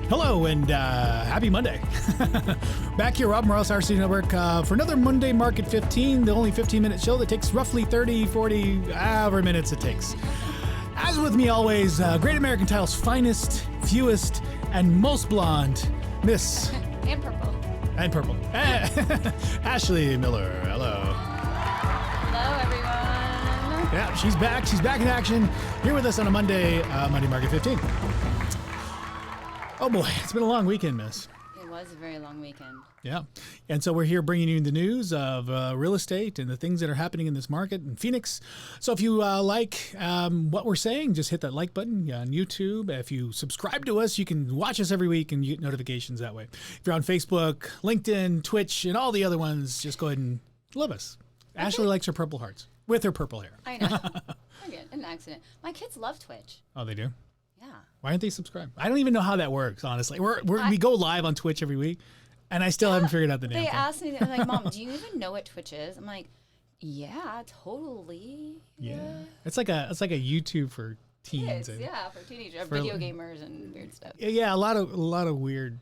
Hello and happy Monday. Back here, Rob Morales, RC Network, for another Monday Market 15, the only 15-minute show that takes roughly 30, 40, however minutes it takes. As with me always, Great American Title's finest, fewest, and most blonde, Miss... And purple. And purple. Ashley Miller, hello. Hello, everyone. Yeah, she's back. She's back in action. Here with us on a Monday Market 15. Oh boy, it's been a long weekend, miss. It was a very long weekend. Yeah. And so we're here bringing you the news of real estate and the things that are happening in this market in Phoenix. So if you like what we're saying, just hit that like button on YouTube. If you subscribe to us, you can watch us every week and you get notifications that way. If you're on Facebook, LinkedIn, Twitch, and all the other ones, just go ahead and love us. Okay. Ashley likes her purple hearts with her purple hair. I know. I get an accident. My kids love Twitch. Oh, they do? Yeah. Why aren't they subscribed? I don't even know how that works, honestly. We go live on Twitch every week, and I still haven't figured out the damn thing. They asked me, they're like, Mom, do you even know what Twitch is? I'm like, yeah, totally. Yeah. It's like a YouTube for teens. Kids, yeah, for teenagers, video gamers and weird stuff. Yeah, a lot of weird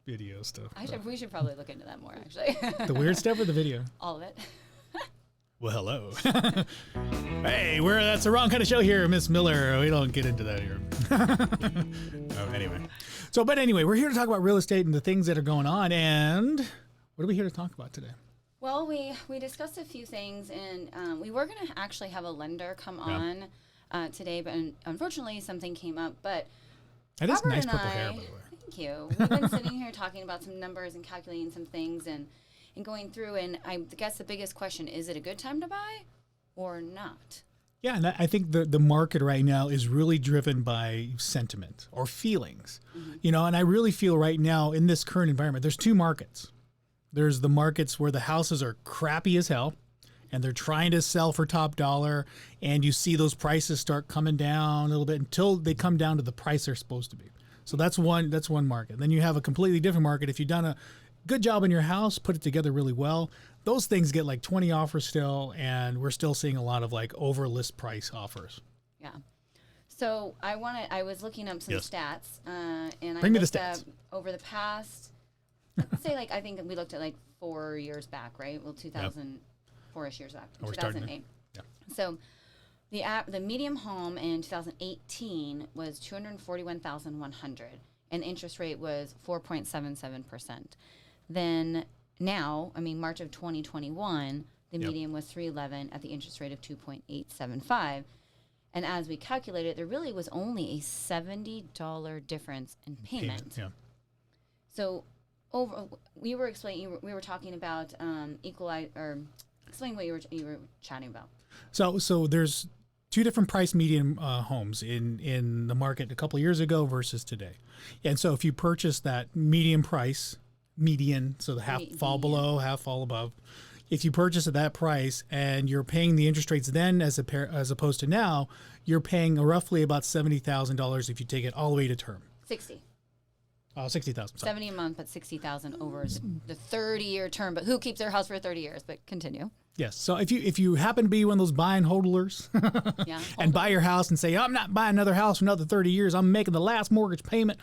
video stuff. We should probably look into that more, actually. The weird stuff or the video? All of it. Well, hello. Hey, that's the wrong kind of show here, Miss Miller. We don't get into that here. Anyway, we're here to talk about real estate and the things that are going on. And what are we here to talk about today? Well, we discussed a few things, and we were going to actually have a lender come on today, but unfortunately something came up. But that is Robert nice and purple hair, by the way. Thank you. We've been sitting here talking about some numbers and calculating some things and going through, and I guess the biggest question, is it a good time to buy or not? Yeah, and I think the market right now is really driven by sentiment or feelings. Mm-hmm. And I really feel right now in this current environment, there's two markets. There's the markets where the houses are crappy as hell, and they're trying to sell for top dollar, and you see those prices start coming down a little bit until they come down to the price they're supposed to be. So that's one market. Then you have a completely different market. If you've done a good job in your house, put it together really well, those things get like 20 offers still, and we're still seeing a lot of like over list price offers. Yeah. So I was looking up some stats, and Bring me the stats. Over the past, let's say I think we looked at 4 years back, right? Well, 4-ish years back, 2008. Yeah. So the medium home in 2018 was $241,100, and the interest rate was 4.77%. Then now, March of 2021, the median was $311 at the interest rate of 2.875. And as we calculated, there really was only a $70 difference in payment. Yeah. So we were talking about explain what you were chatting about. So there's two different price median homes in the market a couple of years ago versus today. And so if you purchase that median, so the half fall below, half fall above, if you purchase at that price and you're paying the interest rates then as opposed to now, you're paying roughly about $70,000 if you take it all the way to term. 60. Oh, $60,000. 70 a month, but $60,000 over the 30-year term. But who keeps their house for 30 years? But continue. Yes. So if you happen to be one of those buy and hodlers and buy your house and say, I'm not buying another house for another 30 years, I'm making the last mortgage payment.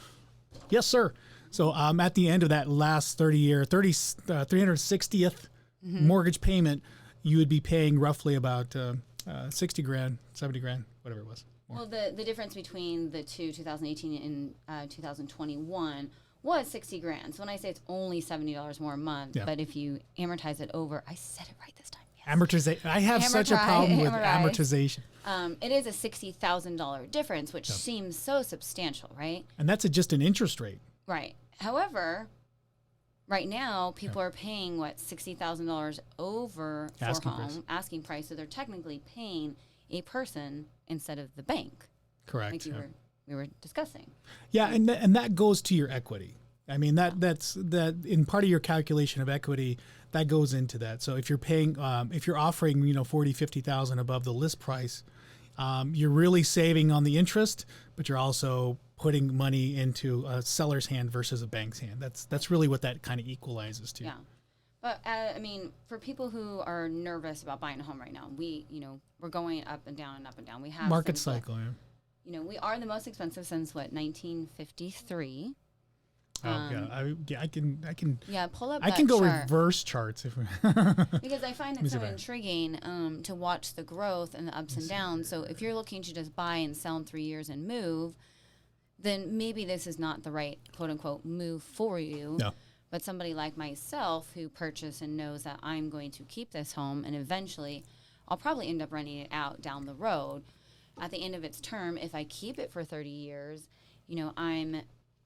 Yes, sir. So at the end of that last 360th mortgage payment, you would be paying roughly about 60 grand, 70 grand, whatever it was. More. Well, the difference between the two, 2018 and 2021, was 60 grand. So when I say it's only $70 more a month, but if you amortize it over, I said it right this time. Yeah. Amortization. I have such a problem with amortization. It is a $60,000 difference, which seems so substantial, right? And that's just an interest rate. Right. However, right now, people are paying, $60,000 over for asking price. So they're technically paying a person instead of the bank. Correct. Like we were discussing. Yeah, and that goes to your equity. I mean, that's in part of your calculation of equity, that goes into that. So if you're paying, if you're offering, 40, 50,000 above the list price, you're really saving on the interest, but you're also putting money into a seller's hand versus a bank's hand. That's really what that kind of equalizes to. Yeah. But I mean, for people who are nervous about buying a home right now, we're going up and down and up and down. We have market cycle. We are the most expensive since 1953. I can. Yeah, pull up. I can go reverse charts if because I find it so intriguing to watch the growth and the ups and downs. So if you're looking to just buy and sell in 3 years and move, then maybe this is not the right quote unquote move for you. No. But somebody like myself who purchased and knows that I'm going to keep this home and eventually I'll probably end up renting it out down the road. At the end of its term, if I keep it for 30 years, I'm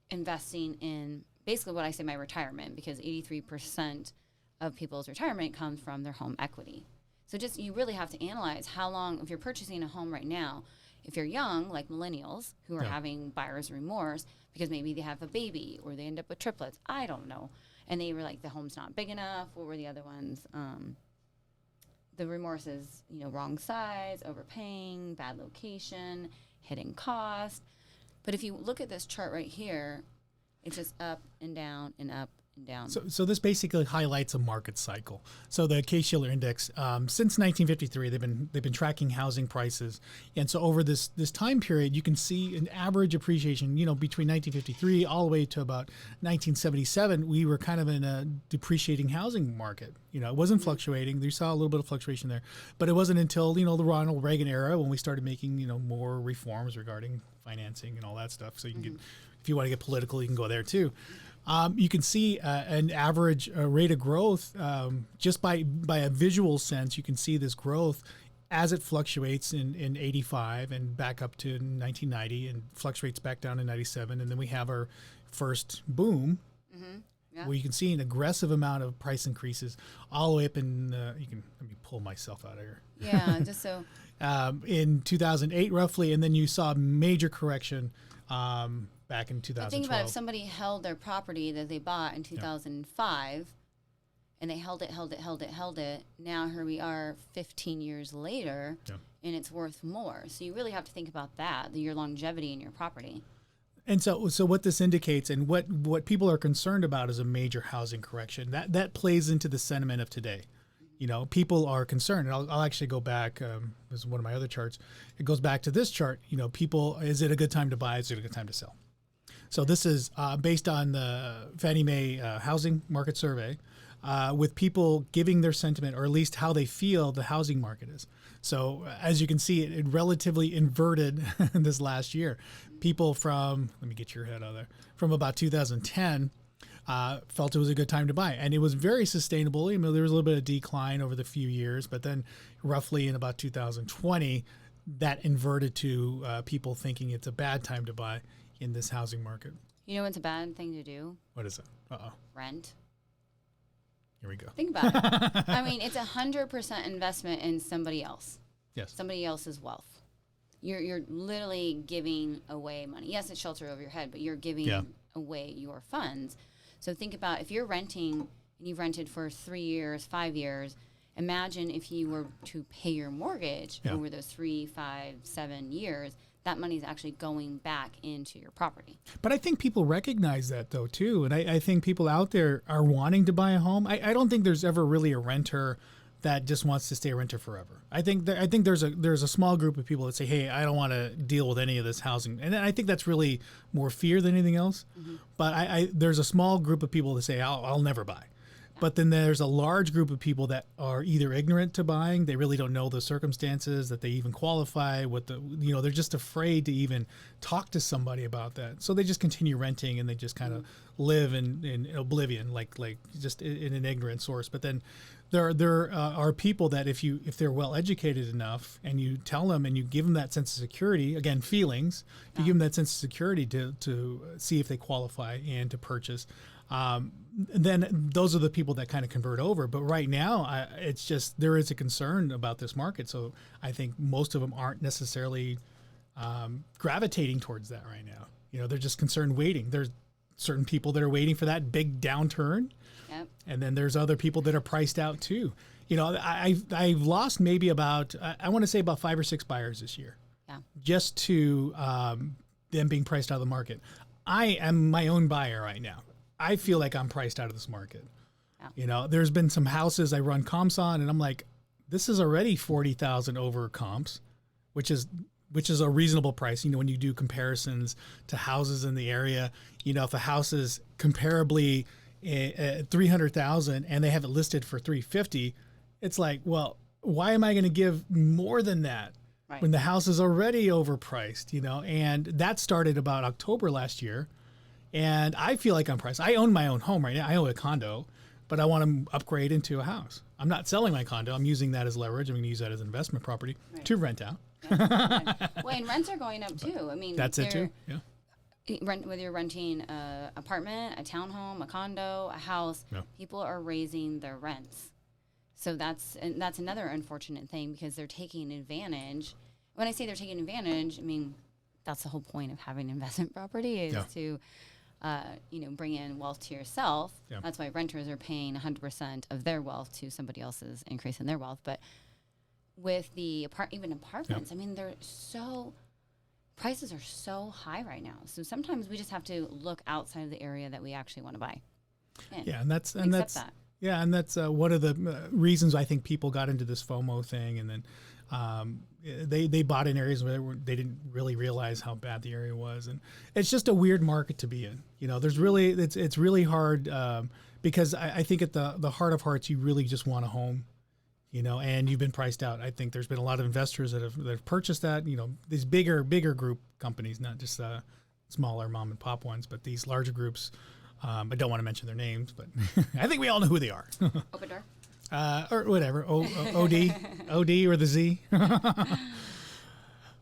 investing in basically what I say my retirement, because 83% of people's retirement comes from their home equity. So you really have to analyze how long, if you're purchasing a home right now, if you're young, like millennials who are having buyer's remorse because maybe they have a baby or they end up with triplets, I don't know. And they were like, the home's not big enough. What were the other ones? The remorse is, wrong size, overpaying, bad location, hidden cost. But if you look at this chart right here, it's just up and down and up and down. So this basically highlights a market cycle. So the Case-Shiller Index, since 1953, they've been tracking housing prices, and so over this time period, you can see an average appreciation. Between 1953 all the way to about 1977, we were kind of in a depreciating housing market. It wasn't fluctuating. You saw a little bit of fluctuation there, but it wasn't until the Ronald Reagan era when we started making more reforms regarding financing and all that stuff. So you can get, if you want to get political, you can go there too. You can see an average rate of growth just by a visual sense. You can see this growth as it fluctuates in 85 and back up to 1990 and fluctuates back down to 97. And then we have our first boom where you can see an aggressive amount of price increases all the way up in, let me pull myself out of here. Yeah, just so. In 2008 roughly, and then you saw a major correction back in 2012. Think about if somebody held their property that they bought in 2005 and they held it. Now here we are 15 years later and it's worth more. So you really have to think about that, your longevity in your property. And so what this indicates and what people are concerned about is a major housing correction. That plays into the sentiment of today. People are concerned. And I'll actually go back. This is one of my other charts. It goes back to this chart. People, is it a good time to buy? Is it a good time to sell? So this is based on the Fannie Mae housing market survey with people giving their sentiment, or at least how they feel the housing market is. So as you can see, it relatively inverted this last year. People from, let me get your head out of there, from about 2010 felt it was a good time to buy. And it was very sustainable. There was a little bit of decline over the few years, but then roughly in about 2020, that inverted to people thinking it's a bad time to buy in this housing market. What's a bad thing to do? What is it? Rent. Here we go. Think about it. I mean, it's 100% investment in somebody else. Yes. Somebody else's wealth. You're literally giving away money. Yes, it's shelter over your head, but you're giving away your funds. So think about if you're renting and you've rented for 3 years, 5 years. Imagine if you were to pay your mortgage over those 3, 5, 7 years. That money is actually going back into your property. But I think people recognize that, though, too. And I think people out there are wanting to buy a home. I don't think there's ever really a renter that just wants to stay a renter forever. I think there's a small group of people that say, hey, I don't want to deal with any of this housing. And I think that's really more fear than anything else. Mm-hmm. But there's a small group of people that say, I'll never buy. But then there's a large group of people that are either ignorant to buying, they really don't know the circumstances, that they even qualify, they're just afraid to even talk to somebody about that. So they just continue renting and they just kind of live in oblivion, like just in an ignorant source. But then there are people that if they're well educated enough and you tell them and you give them that sense of security, again, feelings, you give them that sense of security to see if they qualify and to purchase, then those are the people that kind of convert over. But right now, it's just there is a concern about this market. So I think most of them aren't necessarily gravitating towards that right now. You know, they're just concerned waiting. There's certain people that are waiting for that big downturn. Yep. And then there's other people that are priced out too. You know, I've lost maybe about, I want to say about 5 or 6 buyers this year. Yeah. Just to them being priced out of the market. I am my own buyer right now. I feel like I'm priced out of this market. Yeah. You know, there's been some houses I run comps on and I'm like, this is already 40,000 over comps, which is a reasonable price. You know, when you do comparisons to houses in the area, you know, if a house is comparably 300,000 and they have it listed for 350, it's like, well, why am I going to give more than that when the house is already overpriced, you know? And that started about October last year. And I feel like I'm priced. I own my own home right now. I own a condo, but I want to upgrade into a house. I'm not selling my condo. I'm using that as leverage. I'm going to use that as an investment property to rent out. Well, and rents are going up too. I mean, that's it too. Yeah. Whether you're renting an apartment, a townhome, a condo, a house, people are raising their rents. So that's another unfortunate thing because they're taking advantage. When I say they're taking advantage, I mean, that's the whole point of having investment property is to, bring in wealth to yourself. Yeah. That's why renters are paying 100% of their wealth to somebody else's increase in their wealth. But with the apartments, I mean, prices are so high right now. So sometimes we just have to look outside of the area that we actually want to buy. And that's one of the reasons I think people got into this FOMO thing, and then they bought in areas where they didn't really realize how bad the area was, and it's just a weird market to be in. You know, it's really hard because I think at the heart of hearts, you really just want a home. You know, and you've been priced out. I think there's been a lot of investors that have purchased that. You know, these bigger group companies, not just smaller mom and pop ones, but these larger groups. I don't want to mention their names, but I think we all know who they are. Open Door, or whatever. OD or the Z.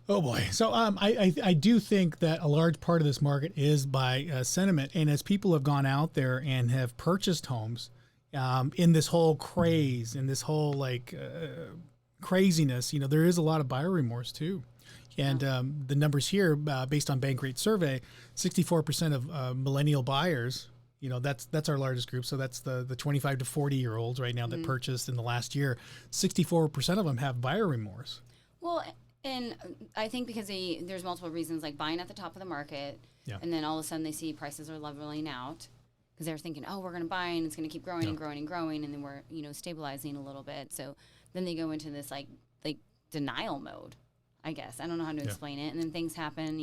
Oh boy. So I do think that a large part of this market is by sentiment, and as people have gone out there and have purchased homes. In this whole craze, in this whole craziness, you know, there is a lot of buyer remorse too. And the numbers here, based on Bankrate survey, 64% of millennial buyers, you know, that's our largest group. So that's the 25 to 40-year-olds right now that purchased in the last year. 64% of them have buyer remorse. Well, and I think because there's multiple reasons, like buying at the top of the market, and then all of a sudden they see prices are leveling out. Because they're thinking, oh, we're going to buy and it's going to keep growing and growing and growing, and then we're stabilizing a little bit. So then they go into this like denial mode, I guess. I don't know how to explain it. And then things happen,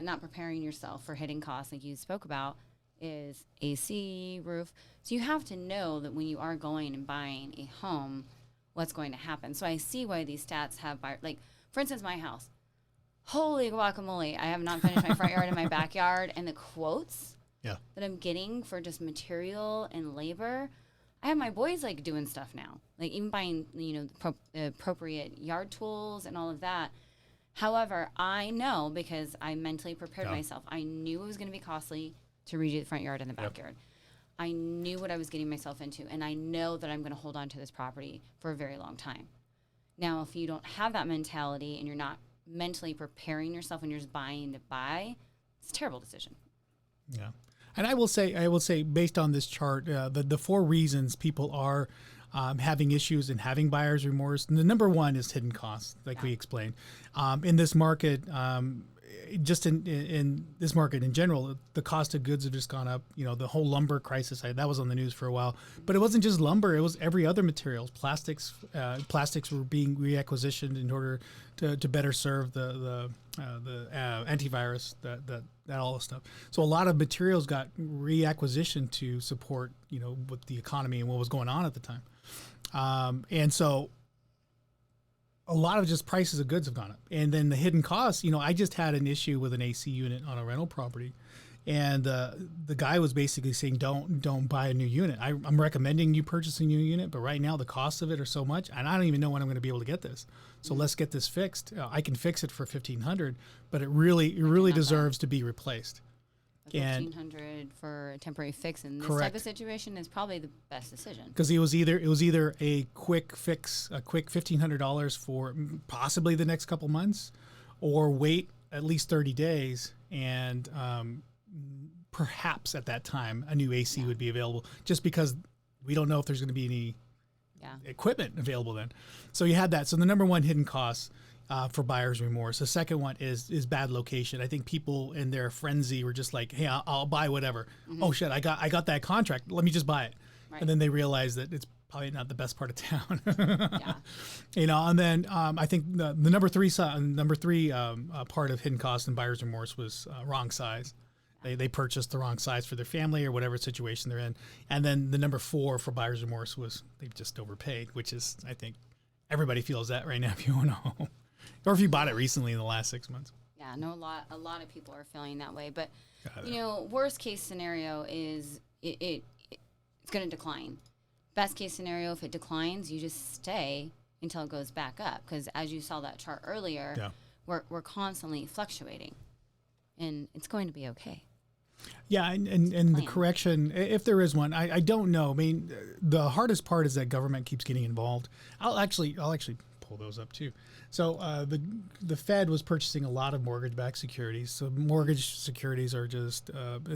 not preparing yourself for hitting costs like you spoke about is AC, roof. So you have to know that when you are going and buying a home, what's going to happen. So I see why these stats have for instance, my house. Holy guacamole! I have not finished my front yard and my backyard, and the quotes. That I'm getting for just material and labor. I have my boys doing stuff now, even buying appropriate yard tools and all of that. However, I know because I mentally prepared myself. I knew it was going to be costly to redo the front yard and the backyard. I knew what I was getting myself into, and I know that I'm going to hold on to this property for a very long time. Now, if you don't have that mentality and you're not mentally preparing yourself when you're just buying to buy, it's a terrible decision. Yeah. And I will say, based on this chart, the 4 reasons people are having issues and having buyer's remorse. And the number one is hidden costs, like we explained. In this market, just in this market in general, the cost of goods have just gone up. You know, the whole lumber crisis, that was on the news for a while. But it wasn't just lumber; it was every other materials. Plastics were being reacquisitioned in order to better serve the antivirus, that all the stuff. So a lot of materials got reacquisitioned to support, with the economy and what was going on at the time. And so a lot of just prices of goods have gone up. And then the hidden costs, I just had an issue with an AC unit on a rental property. And the guy was basically saying, don't buy a new unit. I'm recommending you purchase a new unit, but right now the costs of it are so much, and I don't even know when I'm going to be able to get this. So let's get this fixed. I can fix it for $1,500, but it really deserves to be replaced. $1,500 for a temporary fix in this type of situation is probably the best decision. Because it was either a quick fix, a quick $1,500 for possibly the next couple months, or wait at least 30 days and perhaps at that time a new AC would be available, just because we don't know if there's going to be any equipment available then. So you had that. So the number one hidden cost for buyer's remorse. The second one is bad location. I think people in their frenzy were just like, hey, I'll buy whatever. Oh shit, I got that contract. Let me just buy it. Right. And then they realize that it's probably not the best part of town. And then I think the number three part of hidden cost and buyer's remorse was wrong size. They purchased the wrong size for their family or whatever situation they're in. And then the number 4 for buyer's remorse was they've just overpaid, which is, I think, everybody feels that right now if you own a home. Or if you bought it recently in the last 6 months. Yeah, no, a lot of people are feeling that way. But, worst case scenario is it's going to decline. Best case scenario, if it declines, you just stay until it goes back up. Because as you saw that chart earlier, we're constantly fluctuating. And it's going to be okay. Yeah, and the correction, if there is one, I don't know. I mean, the hardest part is that government keeps getting involved. I'll actually pull those up too. So the Fed was purchasing a lot of mortgage-backed securities. So mortgage securities are just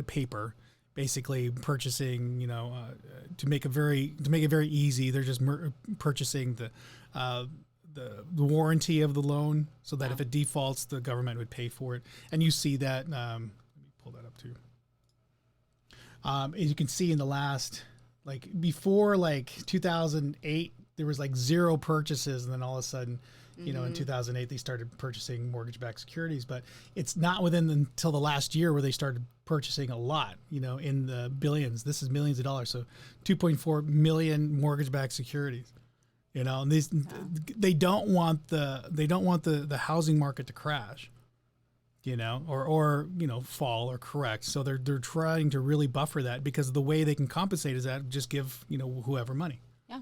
paper, basically purchasing. To make it very easy, they're just purchasing the warranty of the loan, so that if it defaults, the government would pay for it. And you see that. Let me pull that up too. As you can see in the last, before 2008, there was 0 purchases, and then all of a sudden, in 2008 they started purchasing mortgage-backed securities. But it's not until the last year where they started purchasing a lot. In the billions. This is millions of dollars. So 2.4 million mortgage-backed securities. And these they don't want the housing market to crash. Or fall or correct. So they're trying to really buffer that, because the way they can compensate is that just give, whoever money. Yeah.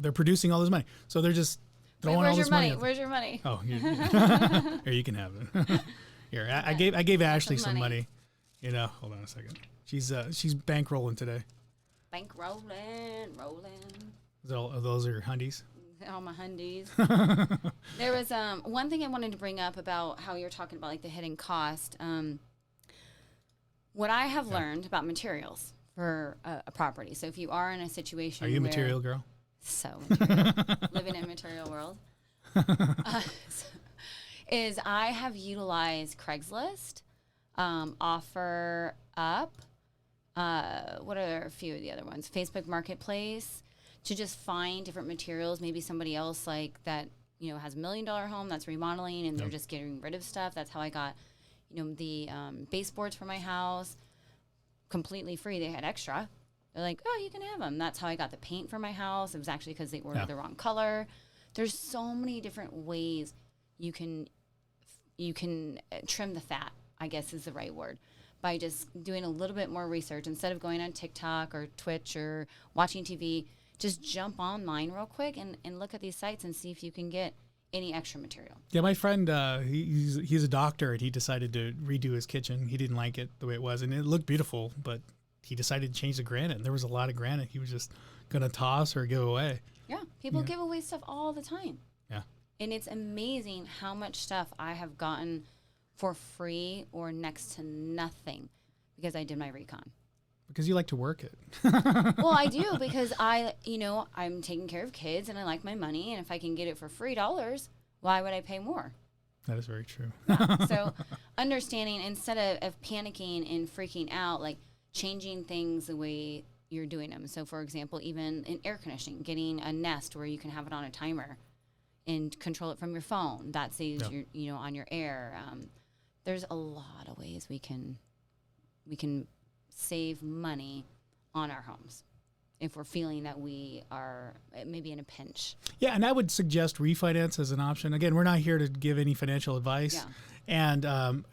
They're producing all this money. So they're just throwing all this money. Where's your money? Oh, here you can have it. Here, I gave Ashley some money. Hold on a second. She's bankrolling today. Rolling. Those are your hundies? All my hundies. There was one thing I wanted to bring up about how you're talking about the hidden cost. What I have learned about materials for a property. So if you are in a situation, are you a material girl? So material, living in a material world, is I have utilized Craigslist, OfferUp. What are a few of the other ones? Facebook Marketplace. To just find different materials, maybe somebody else that has $1 million home that's remodeling and they're just getting rid of stuff. That's how I got, the baseboards for my house completely free. They had extra. They're like, oh, you can have them. That's how I got the paint for my house. It was actually because they ordered the wrong color. There's so many different ways you can trim the fat, I guess is the right word, by just doing a little bit more research instead of going on TikTok or Twitch or watching TV. Just jump online real quick and look at these sites and see if you can get any extra material. Yeah, my friend, he's a doctor, and he decided to redo his kitchen. He didn't like it the way it was, and it looked beautiful, but he decided to change the granite. And there was a lot of granite he was just going to toss or give away. Yeah, people give away stuff all the time. Yeah. And it's amazing how much stuff I have gotten for free or next to nothing because I did my recon. Because you like to work it. Well, I do, because I'm taking care of kids and I like my money. And if I can get it for $3, why would I pay more? That is very true. Yeah. So understanding, instead of panicking and freaking out, changing things the way you're doing them. So, for example, even in air conditioning, getting a Nest where you can have it on a timer and control it from your phone. That saves your, on your air. There's a lot of ways we can save money on our homes if we're feeling that we are maybe in a pinch. Yeah, and I would suggest refinance as an option. Again, we're not here to give any financial advice. Yeah. And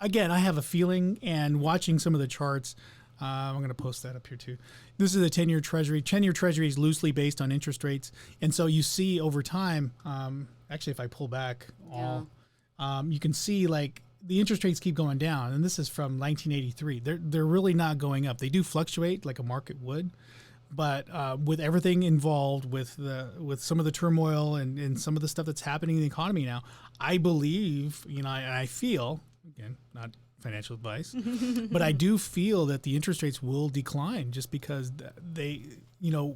again, I have a feeling, and watching some of the charts, I'm going to post that up here too. This is a 10-year Treasury. 10-year Treasury is loosely based on interest rates. And so you see over time, actually, if I pull back you can see like the interest rates keep going down. And this is from 1983. They're really not going up. They do fluctuate like a market would. But with everything involved with some of the turmoil and some of the stuff that's happening in the economy now, I believe, and I feel, again, not financial advice, but I do feel that the interest rates will decline just because they,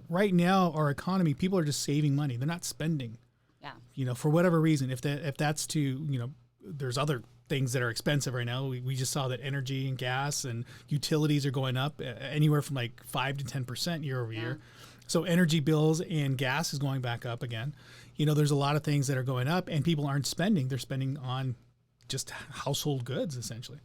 right now our economy, people are just saving money. They're not spending. Yeah. For whatever reason, if that's to, there's other things that are expensive right now. We just saw that energy and gas and utilities are going up anywhere from like 5 to 10% year over year. So energy bills and gas is going back up again. There's a lot of things that are going up, and people aren't spending. They're spending on just household goods essentially.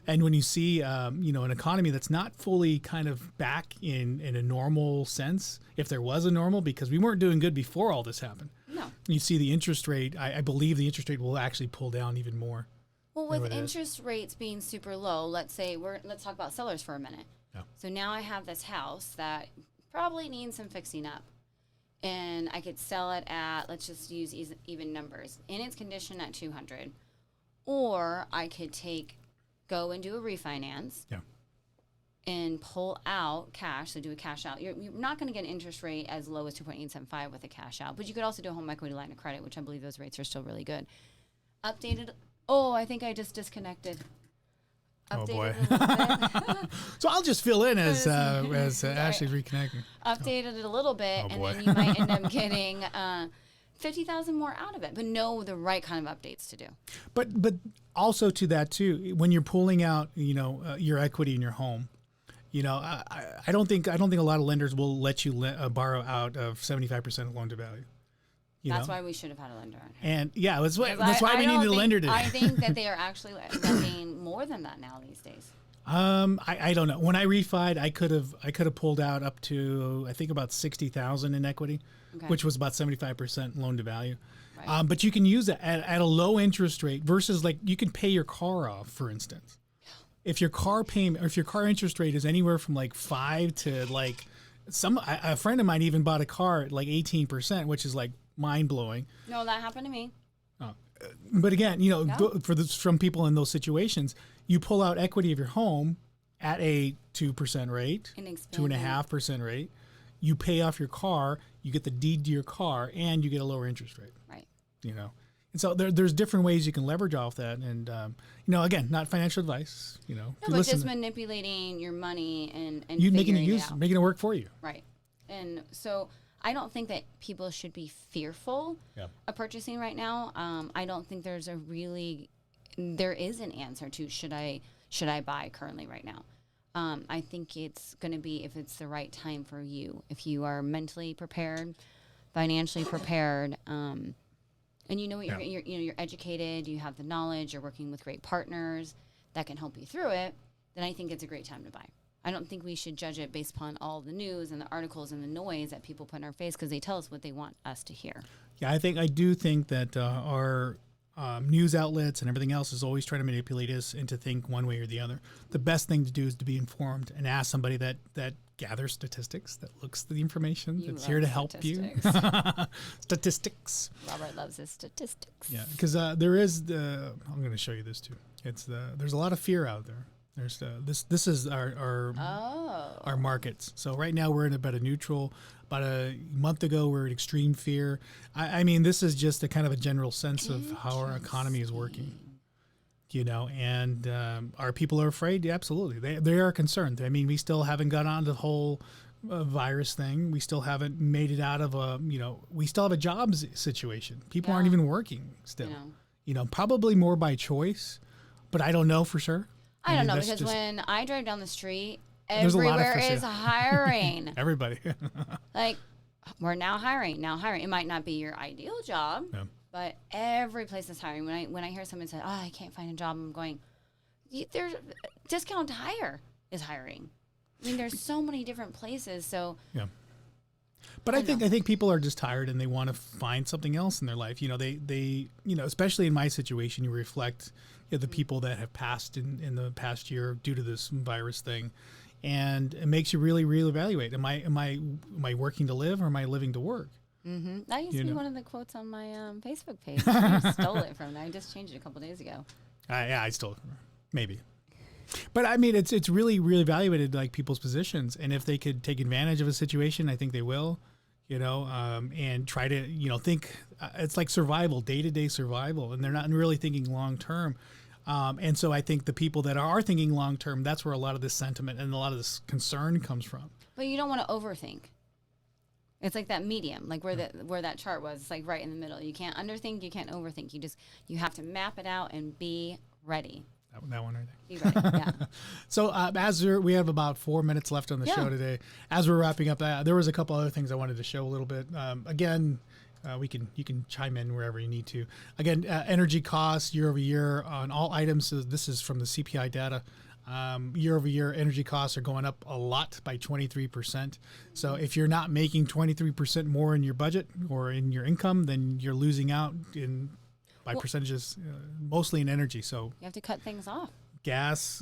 And when you see, an economy that's not fully kind of back in a normal sense, if there was a normal, because we weren't doing good before all this happened. No. You see the interest rate, I believe the interest rate will actually pull down even more. Well, with interest rates being super low, let's talk about sellers for a minute. Yeah. So now I have this house that probably needs some fixing up. And I could sell it at, let's just use even numbers, in its condition at $200. Or I could go and do a refinance and pull out cash, so do a cash out. You're not going to get an interest rate as low as 2.875 with a cash out, but you could also do a home equity line of credit, which I believe those rates are still really good. Updated. Oh, I think I just disconnected. Oh boy! A little bit. So I'll just fill in as Ashley's reconnecting. Updated it a little bit, and boy. then you might end up getting $50,000 more out of it. But know the right kind of updates to do. But also to that too, when you're pulling out, your equity in your home, I don't think a lot of lenders will let you borrow out of 75% loan to value. That's why we should have had a lender on here. And that's why we needed a lender today. I think that they are actually lending more than that now these days. I don't know. When I refied, I could have pulled out up to, I think, about $60,000 in equity, which was about 75% loan to value. Right. But you can use it at a low interest rate versus like you can pay your car off, for instance. If your car interest rate is anywhere from like 5 to like a friend of mine even bought a car at like 18%, which is like mind blowing. No, that happened to me. But again, from people in those situations, you pull out equity of your home at a 2% rate, 2.5% rate. You pay off your car, you get the deed to your car, and you get a lower interest rate. Right. And so there's different ways you can leverage off that. And, again, not financial advice, No, but just manipulating your money and you making it work for you. Right. And so I don't think that people should be fearful of purchasing right now. I don't think there is an answer to should I buy currently right now. I think it's going to be if it's the right time for you, if you are mentally prepared, financially prepared, and you know what you're educated, you have the knowledge, you're working with great partners that can help you through it, then I think it's a great time to buy. I don't think we should judge it based upon all the news and the articles and the noise that people put in our face because they tell us what they want us to hear. Yeah, I do think that our news outlets and everything else is always trying to manipulate us into think one way or the other. The best thing to do is to be informed and ask somebody that gathers statistics, that looks at the information, that's here to help you. Statistics. Robert loves his statistics. Yeah, because there is I'm going to show you this too. There's a lot of fear out there. There's this is our markets. So right now we're in about a neutral. About a month ago we're in extreme fear. I mean this is just a kind of a general sense of how our economy is working. And our people are afraid. Yeah, absolutely, they are concerned. I mean we still haven't got on the whole virus thing. We still haven't made it out of we still have a jobs situation. People aren't even working still. Probably more by choice, but I don't know for sure. I don't know, because when I drive down the street, everywhere is hiring. Everybody. Like, we're now hiring. It might not be your ideal job, but every place is hiring. When I hear someone say, I can't find a job, I'm going, there's Discount Tire is hiring. I mean, there's so many different places. So, But I think people are just tired and they want to find something else in their life. They especially in my situation, you reflect the people that have passed in the past year due to this virus thing, and it makes you really reevaluate. Am I working to live or am I living to work? Mm-hmm. That used to be one of the quotes on my Facebook page. I stole it from there. I just changed it a couple days ago. I stole it from her. Maybe. But I mean, it's really evaluated like people's positions, and if they could take advantage of a situation, I think they will, and try to, think it's like survival, day-to-day survival, and they're not really thinking long-term. And so I think the people that are thinking long-term, that's where a lot of this sentiment and a lot of this concern comes from. But you don't want to overthink. It's like that medium, like where that chart was. It's like right in the middle. You can't underthink, you can't overthink. You have to map it out and be ready. That one right there. Be ready, yeah. So we have about 4 minutes left on the show today. As we're wrapping up, there was a couple other things I wanted to show a little bit. Again, you can chime in wherever you need to. Again, energy costs year over year on all items. So this is from the CPI data. Year over year, energy costs are going up a lot by 23%. So if you're not making 23% more in your budget or in your income, then you're losing out by percentages, mostly in energy. So you have to cut things off. Gas,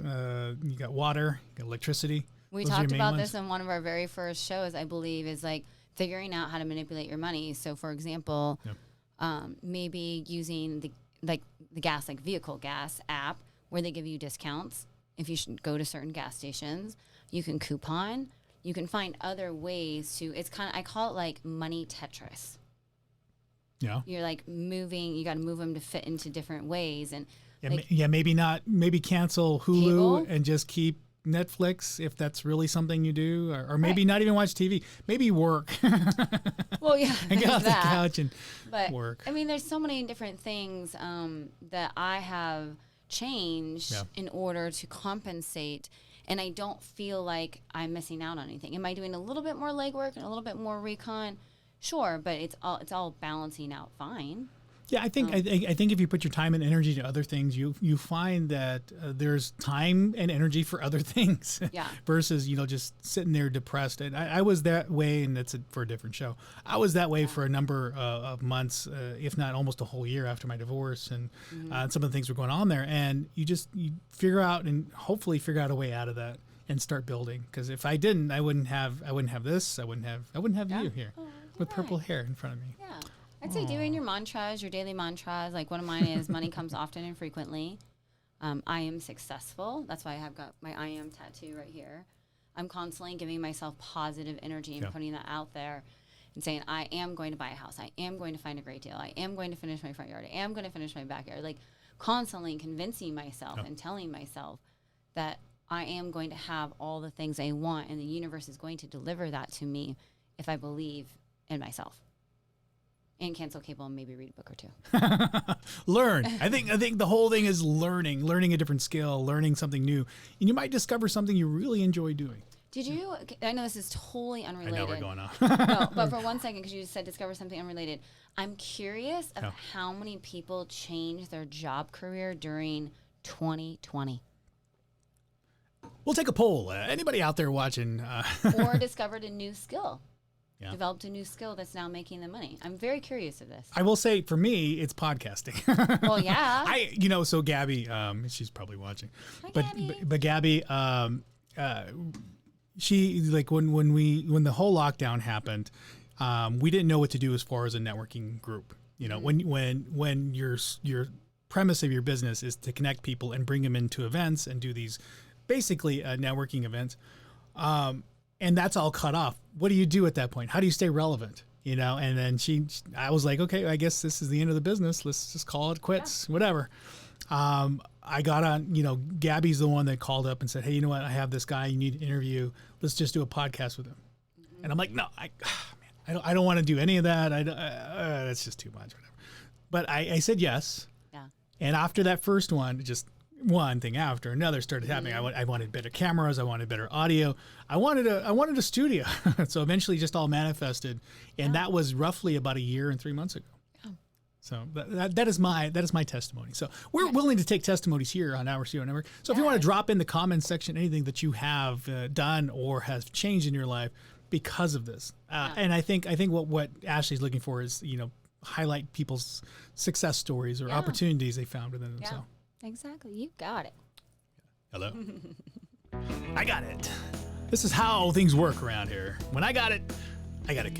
you got water, you got electricity. We talked about this in one of our very first shows, I believe, is like figuring out how to manipulate your money. So, for example, maybe using the gas, like vehicle gas app, where they give you discounts. If you should go to certain gas stations, you can coupon. You can find other ways to. It's kind of, I call it like money Tetris. Yeah. You're like moving. You got to move them to fit into different ways, and maybe cancel Hulu cable? And just keep Netflix if that's really something you do, or maybe not even watch TV. Maybe work. Well, yeah, and get off the couch and work. I mean, there's so many different things that I have changed in order to compensate, and I don't feel like I'm missing out on anything. Am I doing a little bit more legwork and a little bit more recon? Sure, but it's all balancing out fine. Yeah, I think if you put your time and energy to other things, you find that there's time and energy for other things. Yeah. Versus just sitting there depressed. And I was that way, and that's for a different show. I was that way for a number of months, if not almost a whole year after my divorce, and some of the things were going on there. And you figure out and hopefully figure out a way out of that and start building. Because if I didn't, I wouldn't have this. I wouldn't have you here with purple hair in front of me. Yeah. I'd say doing your mantras, your daily mantras. Like one of mine is money comes often and frequently. I am successful. That's why I have got my I am tattoo right here. I'm constantly giving myself positive energy and putting that out there and saying, I am going to buy a house. I am going to find a great deal. I am going to finish my front yard. I am going to finish my backyard. Like constantly convincing myself and telling myself that I am going to have all the things I want, and the universe is going to deliver that to me if I believe in myself. And cancel cable and maybe read a book or two. Learn. I think the whole thing is learning a different skill, learning something new. And you might discover something you really enjoy doing. Did you, I know this is totally unrelated. I know we're going off. No, but for 1 second, because you just said discover something unrelated. I'm curious of how many people changed their job career during 2020. We'll take a poll. Anybody out there watching? Or discovered a new skill. Yeah. Developed a new skill that's now making them money. I'm very curious of this. I will say, for me, it's podcasting. Well, yeah. So Gabby, she's probably watching. Hi, but Gabby. But Gabby, she like when the whole lockdown happened, we didn't know what to do as far as a networking group. When your premise of your business is to connect people and bring them into events and do these basically networking events. And that's all cut off. What do you do at that point? How do you stay relevant? And then I was like, okay, I guess this is the end of the business. Let's just call it quits, whatever. I got on, Gabby's the one that called up and said, hey, you know what? I have this guy you need to interview. Let's just do a podcast with him. Mm-hmm. And I'm like, no, I don't want to do any of that. That's just too much, whatever. But I said yes. Yeah. And after that first one, just one thing after another started happening. I wanted better cameras. I wanted better audio. I wanted a studio. So eventually just all manifested. And that was roughly about 1 year and 3 months ago. Yeah. So that is my testimony. So we're willing to take testimonies here on Our CEO Network. So if you want to drop in the comments section anything that you have done or has changed in your life, because of this. And I think what Ashley's looking for is, highlight people's success stories or opportunities they found within themselves. Exactly. You got it. Hello? I got it. This is how things work around here. When I got it good.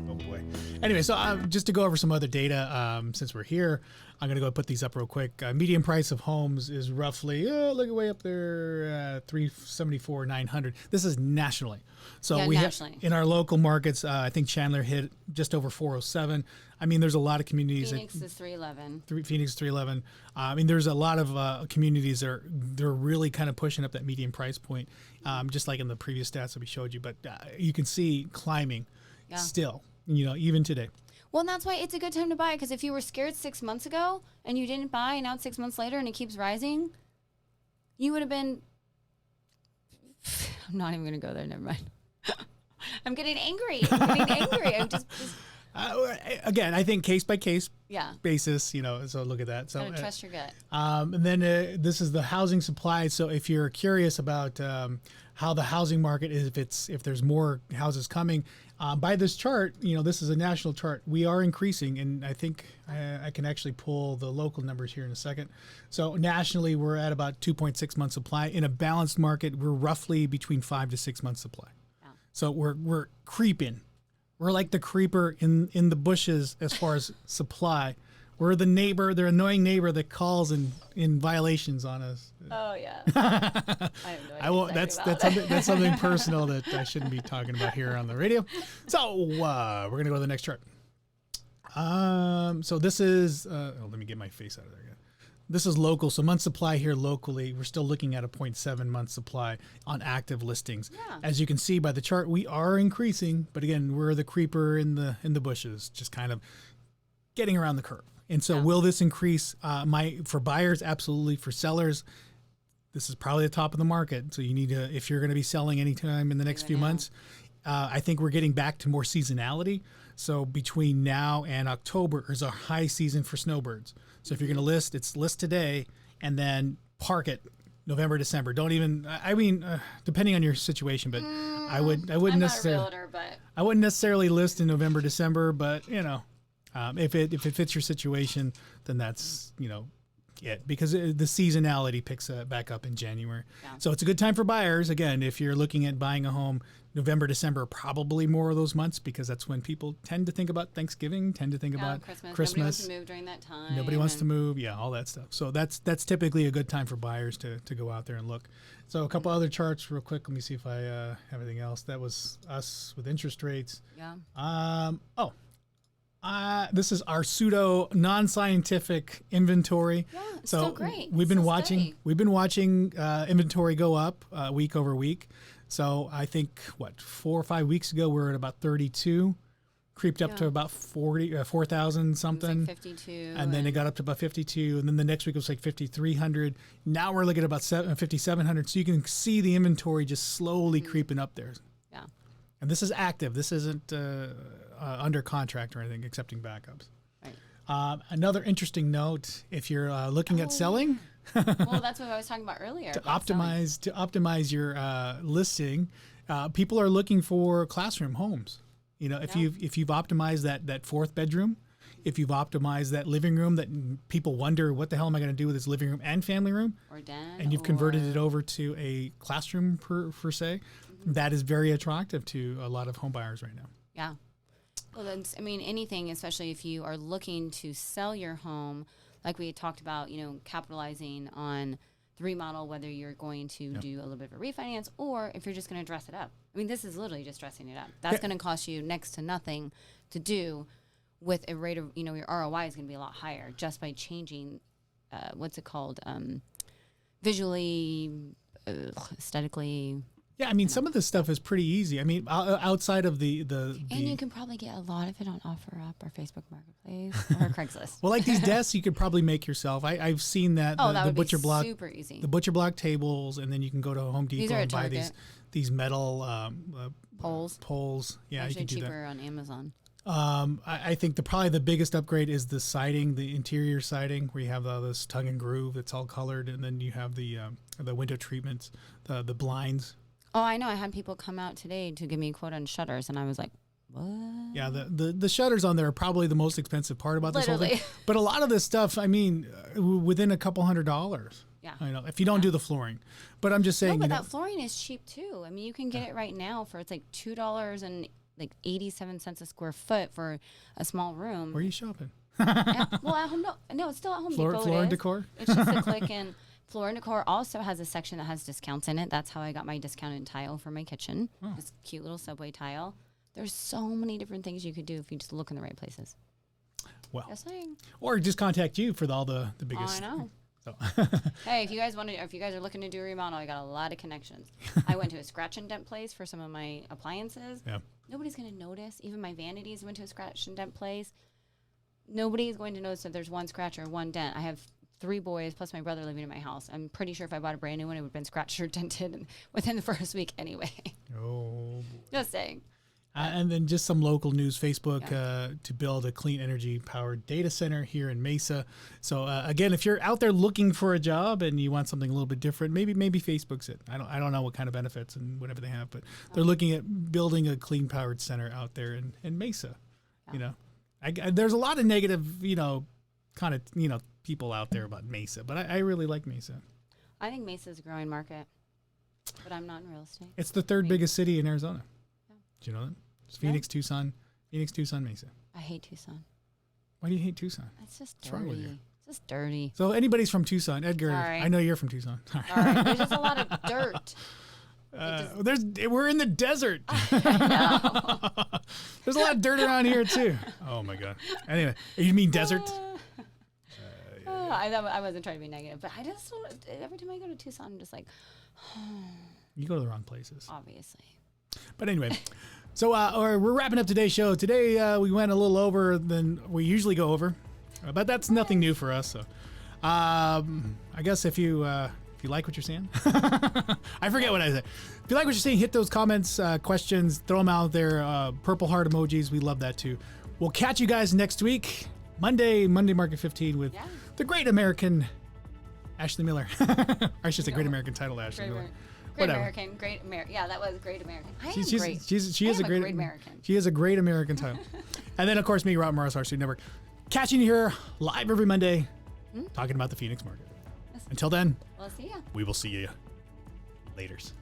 Oh boy. Anyway, so just to go over some other data, since we're here, I'm going to go put these up real quick. Median price of homes is roughly, look way up there, 374,900. This is nationally. So we nationally. have in our local markets, I think Chandler hit just over 407. I mean, there's a lot of communities. Phoenix is 311. Phoenix is 311. I mean, there's a lot of communities that they're really kind of pushing up that median price point, just like in the previous stats that we showed you. But you can see climbing still, even today. Well, and that's why it's a good time to buy, because if you were scared 6 months ago and you didn't buy, and now it's 6 months later and it keeps rising, you would have been. I'm not even going to go there. Never mind. I'm getting angry. I'm just again, I think case by case yeah. basis, so look at that. So Gotta trust your gut. And then this is the housing supply. So if you're curious about how the housing market is, if there's more houses coming, by this chart, this is a national chart. We are increasing, and I think I can actually pull the local numbers here in a second. So nationally, we're at about 2.6 months supply. In a balanced market, we're roughly between 5 to 6 months supply. Yeah. So we're creeping. We're like the creeper in the bushes as far as supply. We're the annoying neighbor that calls in violations on us. Oh yeah. I won't. That's something personal that I shouldn't be talking about here on the radio. So we're gonna go to the next chart. So this is. Let me get my face out of there again. This is local. So month supply here locally, we're still looking at a 0.7 month supply on active listings. Yeah. As you can see by the chart, we are increasing, but again, we're the creeper in the bushes, just kind of getting around the curve. And so will this increase for buyers? Absolutely. For sellers, this is probably the top of the market. So you need to, if you're going to be selling anytime in the next few months, I think we're getting back to more seasonality. So between now and October is our high season for snowbirds. So if you're going to list, it's list today and then park it November, December. Don't even, depending on your situation, but I wouldn't necessarily, not a realtor, but I wouldn't necessarily list in November, December, but if it fits your situation, then that's, it, because the seasonality picks back up in January. Yeah. So it's a good time for buyers. Again, if you're looking at buying a home, November, December, probably more of those months, because that's when people tend to think about Thanksgiving, tend to think about Christmas. Nobody wants to move during that time. Nobody wants to move. Yeah, all that stuff. So that's typically a good time for buyers to go out there and look. So a couple other charts real quick. Let me see if I have anything else. That was us with interest rates. Yeah. This is our pseudo non-scientific inventory. Yeah, it's still great. We've been watching inventory go up week over week. So I think 4 or 5 weeks ago we were at about 32, creeped up to about 4,000 something. Like 52, and then it got up to about 52, and then the next week it was like 5,300. Now we're looking at about 5,700. So you can see the inventory just slowly creeping up there. Yeah. And this is active. This isn't under contract or anything, accepting backups. Right. Another interesting note: if you're looking at selling, well, that's what I was talking about earlier. To optimize your listing, people are looking for classroom homes. If you've optimized that fourth bedroom, if you've optimized that living room that people wonder what the hell am I going to do with this living room and family room, and you've converted it over to a classroom per se, that is very attractive to a lot of home buyers right now. Yeah. Well, anything, especially if you are looking to sell your home, like we had talked about, capitalizing on the remodel, whether you're going to do a little bit of a refinance or if you're just going to dress it up. This is literally just dressing it up. That's going to cost you next to nothing to do with a rate of, your ROI is going to be a lot higher just by changing, visually, aesthetically. Yeah, some of this stuff is pretty easy. Outside of the and you can probably get a lot of it on OfferUp or Facebook Marketplace or Craigslist. Well, like these desks, you could probably make yourself. I've seen that. That would butcher be block, super easy. The butcher block tables, and then you can go to Home Depot and buy these metal poles. Yeah, actually you can do cheaper that on Amazon. I think probably the biggest upgrade is the siding, the interior siding, where you have this tongue and groove that's all colored, and then you have the window treatments, the blinds. Oh, I know. I had people come out today to give me a quote on shutters, and I was like, what? Yeah, the shutters on there are probably the most expensive part about this whole thing. But a lot of this stuff, I mean, within a couple $100. Yeah. I know, if you don't do the flooring. But I'm just saying. No, but that flooring is cheap too. I mean, you can get it right now for it's like $2.87 a square foot for a small room. Where are you shopping? Yeah, well, at Home no, it's still at Home Depot. Floor and decor. It's just a click in. Floor and Decor also has a section that has discounts in it. That's how I got my discounted tile for my kitchen. Oh. This cute little subway tile. There's so many different things you could do if you just look in the right places. Well, just saying. Or just contact you for all the biggest. Oh, I know. So. Hey, if you guys are looking to do a remodel, I got a lot of connections. I went to a scratch and dent place for some of my appliances. Yeah. Nobody's going to notice. Even my vanities went to a scratch and dent place. Nobody's going to notice if there's one scratch or one dent. I have 3 boys plus my brother living in my house. I'm pretty sure if I bought a brand new one, it would have been scratched or dented within the first week anyway. Oh. Just saying. And then just some local news, Facebook to build a clean energy powered data center here in Mesa. So again, if you're out there looking for a job and you want something a little bit different, maybe Facebook's it. I don't know what kind of benefits and whatever they have, but they're looking at building a clean powered center out there in Mesa. Yeah. You know, there's a lot of negative, kind of, people out there about Mesa, but I really like Mesa. I think Mesa is a growing market, but I'm not in real estate. It's the 3rd biggest city in Arizona. Do you know that? It's Phoenix, Tucson, Mesa. I hate Tucson. Why do you hate Tucson? It's just What's wrong with you? It's just dirty. So anybody's from Tucson, Edgar, Sorry. I know you're from Tucson. All right. There's just a lot of dirt. We're in the desert. There's a lot of dirt around here too. Oh my God. Anyway, you mean desert? I wasn't trying to be negative, but I just every time I go to Tucson, I'm just like, you go to the wrong places. Obviously. But anyway, so we're wrapping up today's show. Today we went a little over than we usually go over, but that's nothing new for us. So I guess if you like what you're seeing, I forget what I said. If you like what you're seeing, hit those comments, questions, throw them out there. Purple heart emojis, we love that too. We'll catch you guys next week, Monday Market 15 with the great American Ashley Miller. Or I should say great American title Ashley Miller. Great American, great American. Yeah, that was great American. She is a great American. She is a great American title. And then, of course, me, Rob Morris, our Student Network, catching you here live every Monday, talking about the Phoenix market. Until then, we'll see ya. We will see you laters.